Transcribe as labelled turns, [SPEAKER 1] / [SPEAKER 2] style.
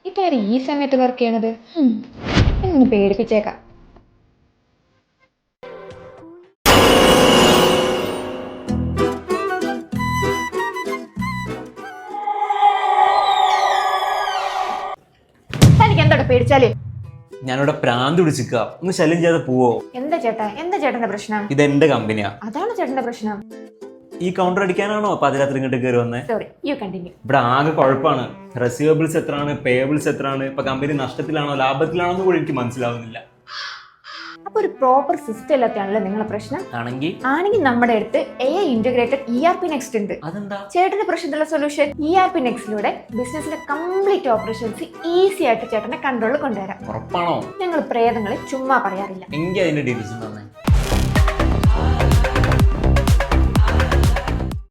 [SPEAKER 1] ഇതാര് ഈ സമയത്ത് വർക്ക് ചെയ്യണത്? എന്നെ പേടിപ്പിച്ചേക്കാം. തനിക്ക് എന്താ പേടിച്ചാല്?
[SPEAKER 2] ഞാനിവിടെ പ്രാന്ത് പിടിച്ചിക്ക, ഒന്ന് ശല്യം ചെയ്യാതെ പോവോ?
[SPEAKER 1] എന്താ ചേട്ടാ, എന്താ ചേട്ടന്റെ പ്രശ്നം?
[SPEAKER 2] ഇത് എന്റെ കമ്പനിയാ.
[SPEAKER 1] അതാണ് ചേട്ടന്റെ പ്രശ്നം.
[SPEAKER 2] ഈ കൗണ്ടർ അടിക്കാനാണോ പാതിരാത്രി ഇങ്ങോട്ട് കയറി വന്നേ?
[SPEAKER 1] Sorry, you continue.
[SPEAKER 2] ഇവിടെ ആകെ കുഴപ്പമാണ്. റെസീവബിൾസ് എത്രയാണ്, പേയബിൾസ് എത്രയാണ്, ഇപ്പൊ കമ്പനി നഷ്ടത്തിലാണോ ലാഭത്തിലാണോ എന്ന് കൂടി എനിക്ക് മനസ്സിലാവുന്നില്ല.
[SPEAKER 1] അപ്പൊ ഒരു പ്രോപ്പർ സിസ്റ്റം ഇല്ലാത്തതാണല്ലോ നിങ്ങളെ പ്രശ്നം. ആണെങ്കിൽ നമ്മുടെ അടുത്ത് AI ഇന്റഗ്രേറ്റഡ് ERP നെക്സ്റ്റ് ഉണ്ട്.
[SPEAKER 2] അതെന്താ
[SPEAKER 1] ചേട്ടന്റെ പ്രശ്നത്തിലുള്ള സൊല്യൂഷൻ? ERP നെക്സ്റ്റിലൂടെ ബിസിനസിലെ കംപ്ലീറ്റ് ഓപ്പറേഷൻസ് ഈസി ആയിട്ട് ചേട്ടന്റെ കൺട്രോളിൽ കൊണ്ടുവരാം.
[SPEAKER 2] ഉറപ്പാണോ?
[SPEAKER 1] ഞങ്ങൾ പ്രേതങ്ങളെ ചുമ്മാ പറയാറില്ല.
[SPEAKER 2] എങ്കിൽ അതിന്റെ ഡീറ്റെയിൽസ് തന്നെ.